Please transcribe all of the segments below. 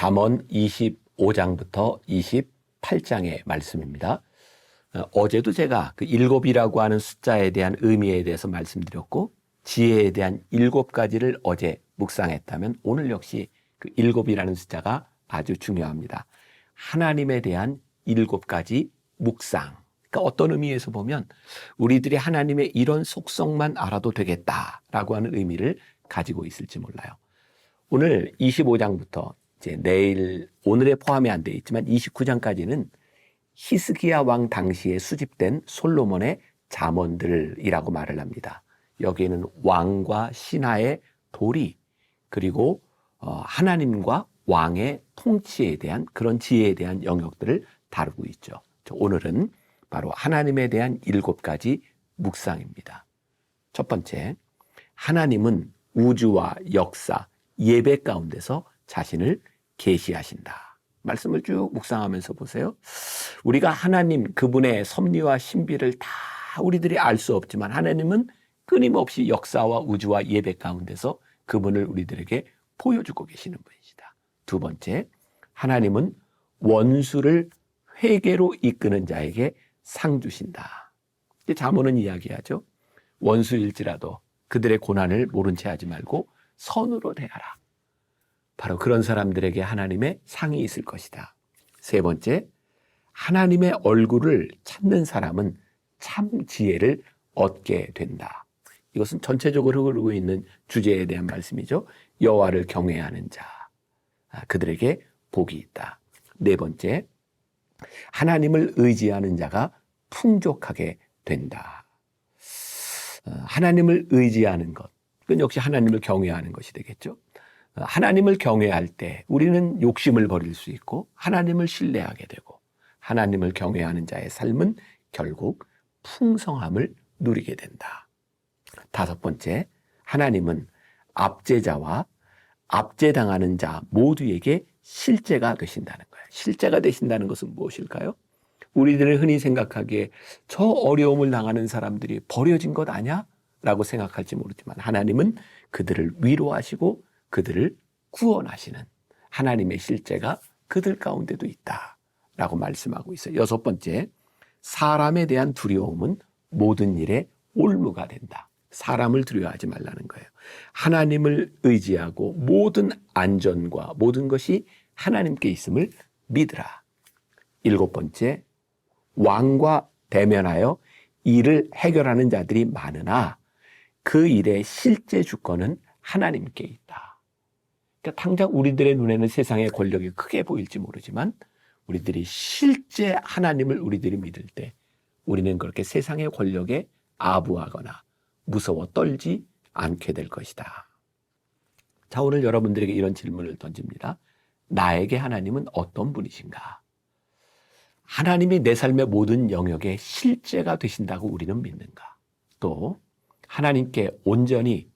잠언 25장부터 28장의 말씀입니다. 어제도 제가 그 7이라고 하는 숫자에 대한 의미에 대해서 말씀드렸고 지혜에 대한 7가지를 어제 묵상했다면 오늘 역시 그 7이라는 숫자가 아주 중요합니다. 하나님에 대한 7가지 묵상. 그러니까 어떤 의미에서 보면 우리들이 하나님의 이런 속성만 알아도 되겠다라고 하는 의미를 가지고 있을지 몰라요. 오늘 25장부터 이제 내일 오늘에 포함이 안 되어 있지만 29장까지는 히스기야 왕 당시에 수집된 솔로몬의 잠언들이라고 말을 합니다. 여기에는 왕과 신하의 도리 그리고 하나님과 왕의 통치에 대한 그런 지혜에 대한 영역들을 다루고 있죠. 오늘은 바로 하나님에 대한 7가지 묵상입니다. 첫 번째, 하나님은 우주와 역사, 예배 가운데서 자신을 계시하신다. 말씀을 쭉 묵상하면서 보세요. 우리가 하나님 그분의 섭리와 신비를 다 우리들이 알 수 없지만 하나님은 끊임없이 역사와 우주와 예배 가운데서 그분을 우리들에게 보여주고 계시는 분이시다. 두 번째, 하나님은 원수를 회개로 이끄는 자에게 상 주신다. 잠언은 이야기하죠. 원수일지라도 그들의 고난을 모른 채 하지 말고 선으로 대하라. 바로 그런 사람들에게 하나님의 상이 있을 것이다. 세 번째, 하나님의 얼굴을 찾는 사람은 참 지혜를 얻게 된다. 이것은 전체적으로 흐르고 있는 주제에 대한 말씀이죠. 여호와를 경외하는 자, 그들에게 복이 있다. 네 번째, 하나님을 의지하는 자가 풍족하게 된다. 하나님을 의지하는 것, 그건 역시 하나님을 경외하는 것이 되겠죠. 하나님을 경외할 때 우리는 욕심을 버릴 수 있고 하나님을 신뢰하게 되고 하나님을 경외하는 자의 삶은 결국 풍성함을 누리게 된다. 다섯 번째, 하나님은 압제자와 압제당하는 자 모두에게 실제가 되신다는 거예요. 실제가 되신다는 것은 무엇일까요? 우리들은 흔히 생각하기에 저 어려움을 당하는 사람들이 버려진 것 아니야? 라고 생각할지 모르지만 하나님은 그들을 위로하시고 그들을 구원하시는 하나님의 실제가 그들 가운데도 있다라고 말씀하고 있어요. 여섯 번째, 사람에 대한 두려움은 모든 일에 올무가 된다. 사람을 두려워하지 말라는 거예요. 하나님을 의지하고 모든 안전과 모든 것이 하나님께 있음을 믿으라. 일곱 번째, 왕과 대면하여 일을 해결하는 자들이 많으나 그 일의 실제 주권은 하나님께 있다. 그러니까 당장 우리들의 눈에는 세상의 권력이 크게 보일지 모르지만 우리들이 실제 하나님을 우리들이 믿을 때 우리는 그렇게 세상의 권력에 아부하거나 무서워 떨지 않게 될 것이다. 자, 오늘 여러분들에게 이런 질문을 던집니다. 나에게 하나님은 어떤 분이신가? 하나님이 내 삶의 모든 영역에 실제가 되신다고 우리는 믿는가? 또 하나님께 온전히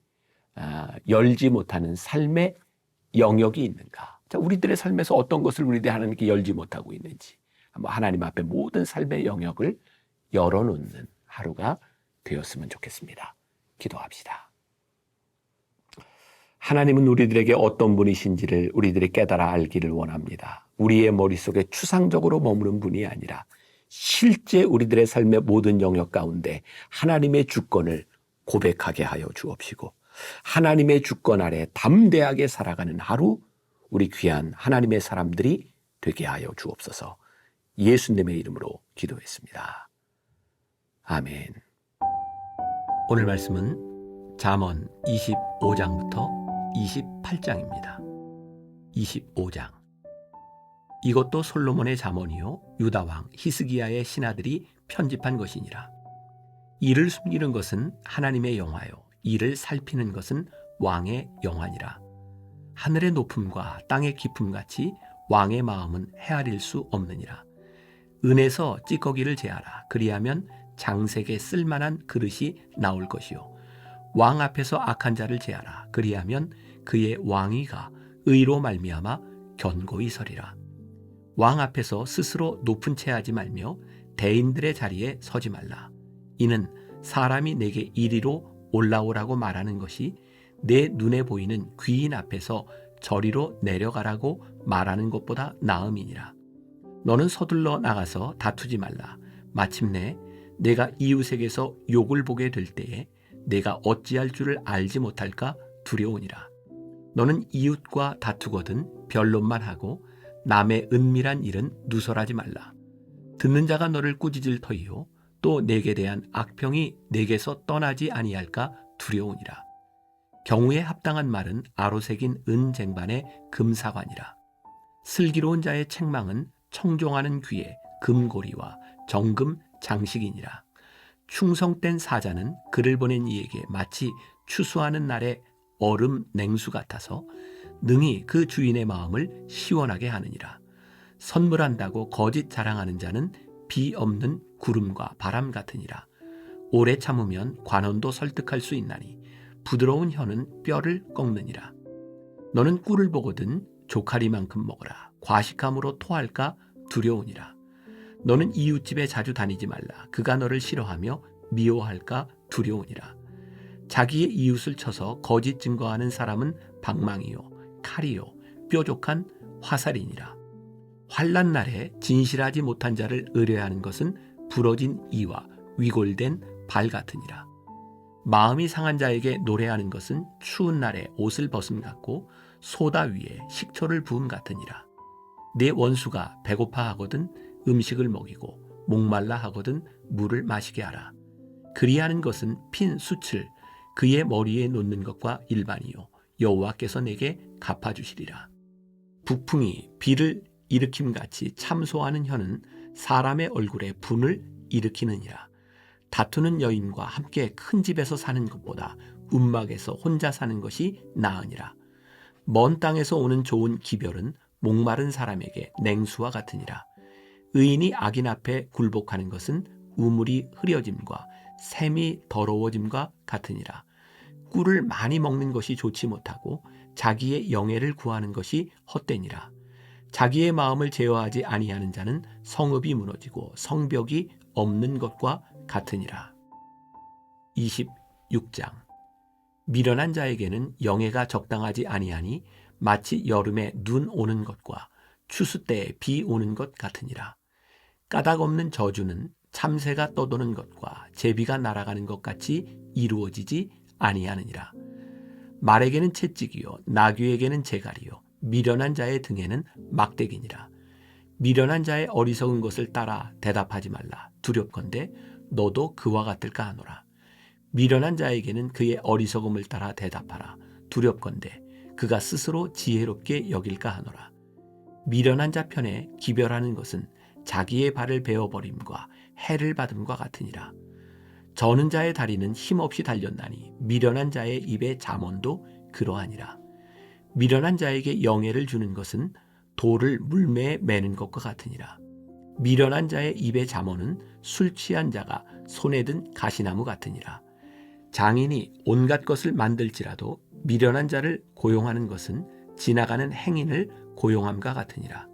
열지 못하는 삶의 영역이 있는가? 자, 우리들의 삶에서 어떤 것을 우리들이 하나님께 열지 못하고 있는지 한번 하나님 앞에 모든 삶의 영역을 열어놓는 하루가 되었으면 좋겠습니다. 기도합시다. 하나님은 우리들에게 어떤 분이신지를 우리들이 깨달아 알기를 원합니다. 우리의 머릿속에 추상적으로 머무는 분이 아니라 실제 우리들의 삶의 모든 영역 가운데 하나님의 주권을 고백하게 하여 주옵시고 하나님의 주권 아래 담대하게 살아가는 하루 우리 귀한 하나님의 사람들이 되게 하여 주옵소서. 예수님의 이름으로 기도했습니다. 아멘. 오늘 말씀은 잠언 25장부터 28장입니다. 25장. 이것도 솔로몬의 잠언이요 유다왕 히스기야의 신하들이 편집한 것이니라. 이를 숨기는 것은 하나님의 영화요 이를 살피는 것은 왕의 영화니라. 하늘의 높음과 땅의 깊음같이 왕의 마음은 헤아릴 수 없느니라. 은에서 찌꺼기를 제하라. 그리하면 장색에 쓸만한 그릇이 나올 것이요 왕 앞에서 악한 자를 제하라. 그리하면 그의 왕위가 의로 말미암아 견고히 서리라. 왕 앞에서 스스로 높은 채 하지 말며 대인들의 자리에 서지 말라. 이는 사람이 내게 이리로 올라오라고 말하는 것이 내 눈에 보이는 귀인 앞에서 저리로 내려가라고 말하는 것보다 나음이니라. 너는 서둘러 나가서 다투지 말라. 마침내 내가 이웃에게서 욕을 보게 될 때에 내가 어찌할 줄을 알지 못할까 두려우니라. 너는 이웃과 다투거든 변론만 하고 남의 은밀한 일은 누설하지 말라. 듣는 자가 너를 꾸짖을 터이요 또 내게 대한 악평이 내게서 떠나지 아니할까 두려우니라. 경우에 합당한 말은 아로새긴 은쟁반의 금사관이라. 슬기로운 자의 책망은 청종하는 귀에 금고리와 정금 장식이니라. 충성된 사자는 그를 보낸 이에게 마치 추수하는 날의 얼음 냉수 같아서 능히 그 주인의 마음을 시원하게 하느니라. 선물한다고 거짓 자랑하는 자는 비 없는 구름과 바람 같으니라. 오래 참으면 관원도 설득할 수 있나니 부드러운 혀는 뼈를 꺾느니라. 너는 꿀을 보거든 조카리만큼 먹어라. 과식함으로 토할까 두려우니라. 너는 이웃집에 자주 다니지 말라. 그가 너를 싫어하며 미워할까 두려우니라. 자기의 이웃을 쳐서 거짓 증거하는 사람은 방망이요 칼이요 뾰족한 화살이니라. 환난 날에 진실하지 못한 자를 의뢰하는 것은 부러진 이와 위골된 발 같으니라. 마음이 상한 자에게 노래하는 것은 추운 날에 옷을 벗음 같고 소다 위에 식초를 부음 같으니라. 내 원수가 배고파 하거든 음식을 먹이고 목말라 하거든 물을 마시게 하라. 그리하는 것은 핀 숯을 그의 머리에 놓는 것과 일반이요 여호와께서 내게 갚아주시리라. 북풍이 비를 일으킴같이 참소하는 혀는 사람의 얼굴에 분을 일으키느니라. 다투는 여인과 함께 큰 집에서 사는 것보다 움막에서 혼자 사는 것이 나으니라. 먼 땅에서 오는 좋은 기별은 목마른 사람에게 냉수와 같으니라. 의인이 악인 앞에 굴복하는 것은 우물이 흐려짐과 샘이 더러워짐과 같으니라. 꿀을 많이 먹는 것이 좋지 못하고 자기의 영예를 구하는 것이 헛되니라. 자기의 마음을 제어하지 아니하는 자는 성읍이 무너지고 성벽이 없는 것과 같으니라. 26장. 미련한 자에게는 영예가 적당하지 아니하니 마치 여름에 눈 오는 것과 추수 때에 비 오는 것 같으니라. 까닭 없는 저주는 참새가 떠도는 것과 제비가 날아가는 것 같이 이루어지지 아니하느니라. 말에게는 채찍이요 나귀에게는 재갈이요 미련한 자의 등에는 막대기니라. 미련한 자의 어리석은 것을 따라 대답하지 말라. 두렵건대 너도 그와 같을까 하노라. 미련한 자에게는 그의 어리석음을 따라 대답하라. 두렵건대 그가 스스로 지혜롭게 여길까 하노라. 미련한 자 편에 기별하는 것은 자기의 발을 베어버림과 해를 받음과 같으니라. 저는 자의 다리는 힘없이 달렸나니 미련한 자의 입의 잠언도 그러하니라. 미련한 자에게 영예를 주는 것은 돌을 물매에 매는 것과 같으니라. 미련한 자의 입의 잠언은 술 취한 자가 손에 든 가시나무 같으니라. 장인이 온갖 것을 만들지라도 미련한 자를 고용하는 것은 지나가는 행인을 고용함과 같으니라.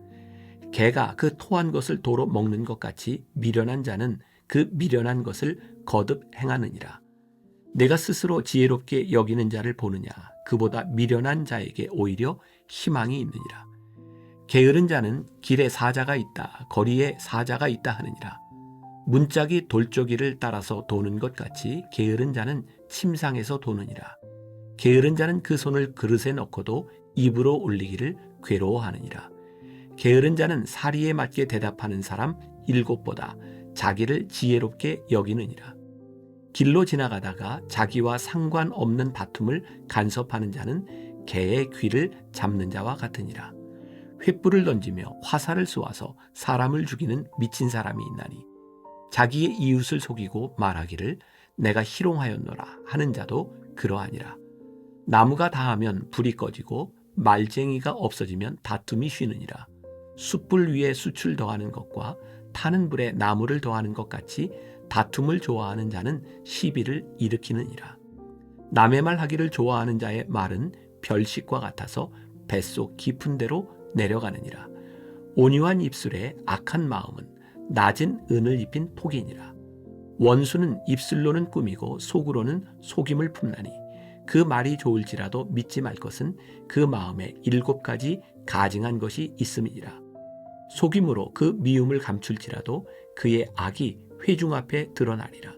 개가 그 토한 것을 도로 먹는 것 같이 미련한 자는 그 미련한 것을 거듭 행하느니라. 내가 스스로 지혜롭게 여기는 자를 보느냐? 그보다 미련한 자에게 오히려 희망이 있느니라. 게으른 자는 길에 사자가 있다, 거리에 사자가 있다 하느니라. 문짝이 돌조기를 따라서 도는 것 같이 게으른 자는 침상에서 도느니라. 게으른 자는 그 손을 그릇에 넣고도 입으로 올리기를 괴로워하느니라. 게으른 자는 사리에 맞게 대답하는 사람 7보다 자기를 지혜롭게 여기느니라. 길로 지나가다가 자기와 상관없는 다툼을 간섭하는 자는 개의 귀를 잡는 자와 같으니라. 횃불을 던지며 화살을 쏘아서 사람을 죽이는 미친 사람이 있나니 자기의 이웃을 속이고 말하기를 내가 희롱하였노라 하는 자도 그러하니라. 나무가 다하면 불이 꺼지고 말쟁이가 없어지면 다툼이 쉬느니라. 숯불 위에 숯을 더하는 것과 타는 불에 나무를 더하는 것 같이 다툼을 좋아하는 자는 시비를 일으키느니라. 남의 말 하기를 좋아하는 자의 말은 별식과 같아서 뱃속 깊은 데로 내려가느니라. 온유한 입술에 악한 마음은 낮은 은을 입힌 톡이니라. 원수는 입술로는 꾸미고 속으로는 속임을 품나니 그 말이 좋을지라도 믿지 말 것은 그 마음에 7가지 가증한 것이 있음이니라. 속임으로 그 미움을 감출지라도 그의 악이 회중 앞에 드러나리라.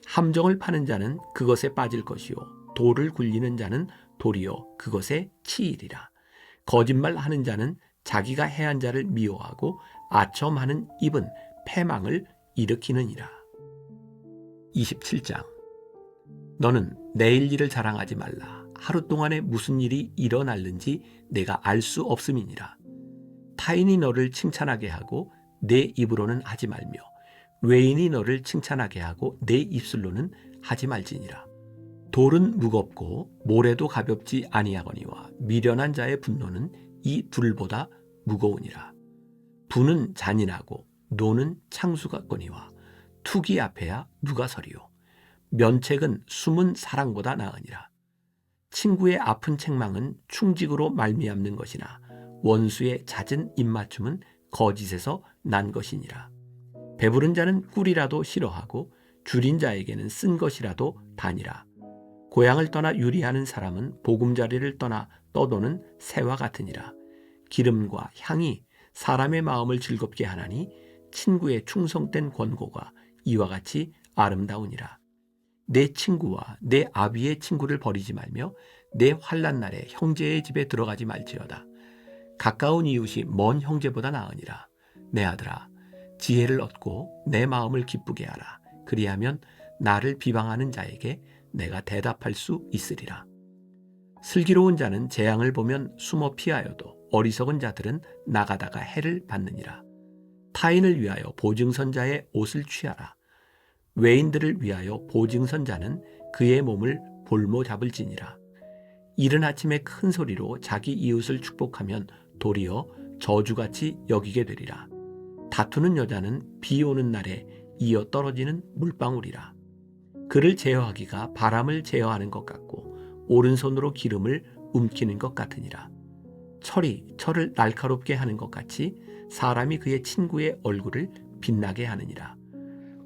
함정을 파는 자는 그것에 빠질 것이요 돌을 굴리는 자는 도리어 그것에 치이리라. 거짓말하는 자는 자기가 해한 자를 미워하고 아첨하는 입은 패망을 일으키느니라. 27장. 너는 내일 일을 자랑하지 말라. 하루 동안에 무슨 일이 일어날는지 내가 알 수 없음이니라. 타인이 너를 칭찬하게 하고 내 입으로는 하지 말며 외인이 너를 칭찬하게 하고 내 입술로는 하지 말지니라. 돌은 무겁고 모래도 가볍지 아니하거니와 미련한 자의 분노는 이 둘보다 무거우니라. 부는 잔인하고 노는 창수 같거니와 투기 앞에야 누가 서리요. 면책은 숨은 사랑보다 나으니라. 친구의 아픈 책망은 충직으로 말미암는 것이나 원수의 잦은 입맞춤은 거짓에서 난 것이니라. 배부른 자는 꿀이라도 싫어하고 줄인 자에게는 쓴 것이라도 다니라. 고향을 떠나 유리하는 사람은 보금자리를 떠나 떠도는 새와 같으니라. 기름과 향이 사람의 마음을 즐겁게 하나니 친구의 충성된 권고가 이와 같이 아름다우니라. 내 친구와 내 아비의 친구를 버리지 말며 내 환난 날에 형제의 집에 들어가지 말지어다. 가까운 이웃이 먼 형제보다 나으니라. 내 아들아, 지혜를 얻고 내 마음을 기쁘게 하라. 그리하면 나를 비방하는 자에게 내가 대답할 수 있으리라. 슬기로운 자는 재앙을 보면 숨어 피하여도 어리석은 자들은 나가다가 해를 받느니라. 타인을 위하여 보증선자의 옷을 취하라. 외인들을 위하여 보증선자는 그의 몸을 볼모 잡을지니라. 이른 아침에 큰 소리로 자기 이웃을 축복하면 도리어 저주같이 여기게 되리라. 다투는 여자는 비 오는 날에 이어 떨어지는 물방울이라. 그를 제어하기가 바람을 제어하는 것 같고 오른손으로 기름을 움키는 것 같으니라. 철이 철을 날카롭게 하는 것 같이 사람이 그의 친구의 얼굴을 빛나게 하느니라.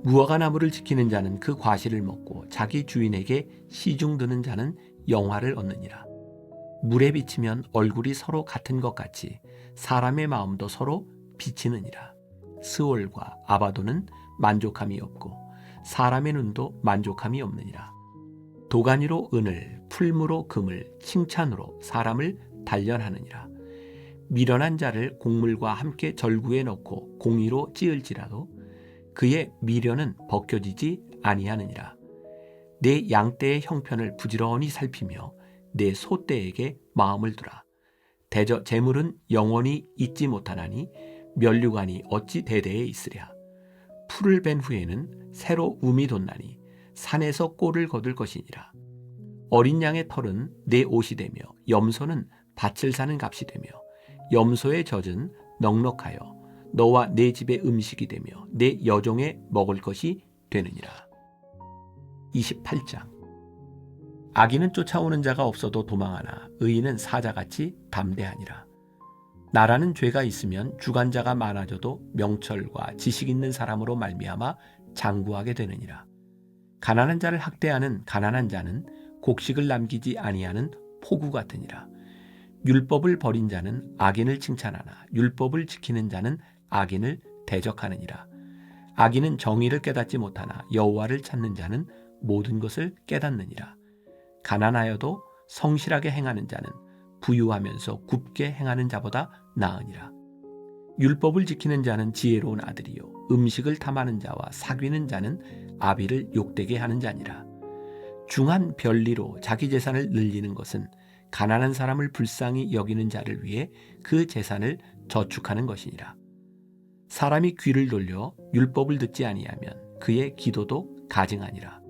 무화과 나무를 지키는 자는 그 과실을 먹고 자기 주인에게 시중드는 자는 영화를 얻느니라. 물에 비치면 얼굴이 서로 같은 것 같이 사람의 마음도 서로 비치느니라. 스올과 아바도는 만족함이 없고 사람의 눈도 만족함이 없느니라. 도가니로 은을, 풀무로 금을, 칭찬으로 사람을 단련하느니라. 미련한 자를 곡물과 함께 절구에 넣고 공의로 찌을지라도 그의 미련은 벗겨지지 아니하느니라. 내 양떼의 형편을 부지런히 살피며 내 소떼에게 마음을 두라. 대저 재물은 영원히 잊지 못하나니 면류관이 어찌 대대에 있으랴. 풀을 벤 후에는 새로 움이 돋나니 산에서 꼴을 거둘 것이니라. 어린 양의 털은 내 옷이 되며 염소는 밭을 사는 값이 되며 염소의 젖은 넉넉하여 너와 내 집의 음식이 되며 내 여종의 먹을 것이 되느니라. 28장. 악인은 쫓아오는 자가 없어도 도망하나 의인은 사자같이 담대하니라. 나라는 죄가 있으면 주관자가 많아져도 명철과 지식 있는 사람으로 말미암아 장구하게 되느니라. 가난한 자를 학대하는 가난한 자는 곡식을 남기지 아니하는 포구 같으니라. 율법을 버린 자는 악인을 칭찬하나 율법을 지키는 자는 악인을 대적하느니라. 악인은 정의를 깨닫지 못하나 여호와를 찾는 자는 모든 것을 깨닫느니라. 가난하여도 성실하게 행하는 자는 부유하면서 굽게 행하는 자보다 나으니라. 율법을 지키는 자는 지혜로운 아들이요 음식을 탐하는 자와 사귀는 자는 아비를 욕되게 하는 자니라. 중한 별리로 자기 재산을 늘리는 것은 가난한 사람을 불쌍히 여기는 자를 위해 그 재산을 저축하는 것이니라. 사람이 귀를 돌려 율법을 듣지 아니하면 그의 기도도 가증하니라.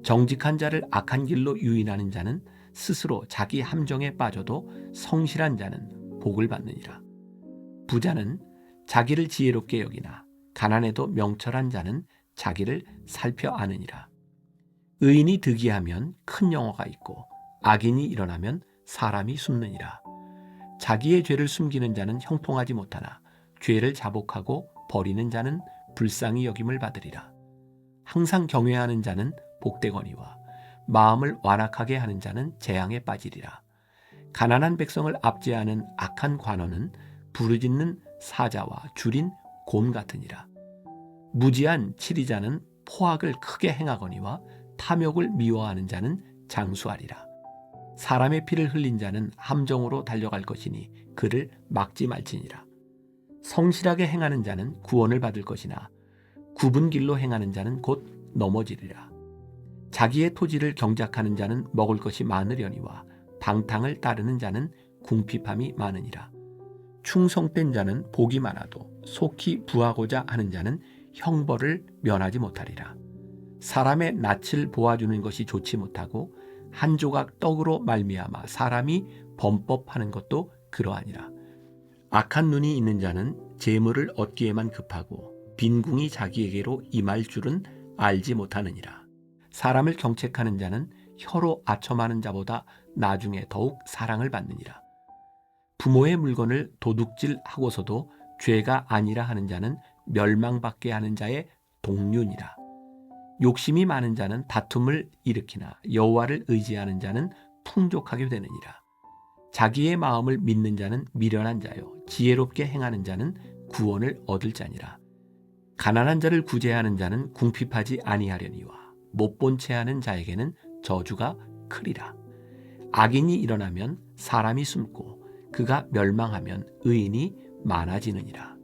정직한 자를 악한 길로 유인하는 자는 스스로 자기 함정에 빠져도 성실한 자는 복을 받느니라. 부자는 자기를 지혜롭게 여기나 가난해도 명철한 자는 자기를 살펴 아느니라. 의인이 득이하면 큰 영화가 있고 악인이 일어나면 사람이 숨느니라. 자기의 죄를 숨기는 자는 형통하지 못하나 죄를 자복하고 버리는 자는 불쌍히 여김을 받으리라. 항상 경외하는 자는 복되거니와 마음을 완악하게 하는 자는 재앙에 빠지리라. 가난한 백성을 압제하는 악한 관원은 부르짖는 사자와 줄인 곰 같으니라. 무지한 치리자는 포악을 크게 행하거니와 탐욕을 미워하는 자는 장수하리라. 사람의 피를 흘린 자는 함정으로 달려갈 것이니 그를 막지 말지니라. 성실하게 행하는 자는 구원을 받을 것이나 굽은 길로 행하는 자는 곧 넘어지리라. 자기의 토지를 경작하는 자는 먹을 것이 많으려니와 방탕을 따르는 자는 궁핍함이 많으니라. 충성된 자는 복이 많아도 속히 부하고자 하는 자는 형벌을 면하지 못하리라. 사람의 낯을 보아주는 것이 좋지 못하고 한 조각 떡으로 말미암아 사람이 범법하는 것도 그러하니라. 악한 눈이 있는 자는 재물을 얻기에만 급하고 빈궁이 자기에게로 임할 줄은 알지 못하느니라. 사람을 경책하는 자는 혀로 아첨하는 자보다 나중에 더욱 사랑을 받느니라. 부모의 물건을 도둑질하고서도 죄가 아니라 하는 자는 멸망받게 하는 자의 동류니라. 욕심이 많은 자는 다툼을 일으키나 여호와를 의지하는 자는 풍족하게 되느니라. 자기의 마음을 믿는 자는 미련한 자요 지혜롭게 행하는 자는 구원을 얻을 자니라. 가난한 자를 구제하는 자는 궁핍하지 아니하려니와 못본 채 하는 자에게는 저주가 크리라. 악인이 일어나면 사람이 숨고 그가 멸망하면 의인이 많아지느니라.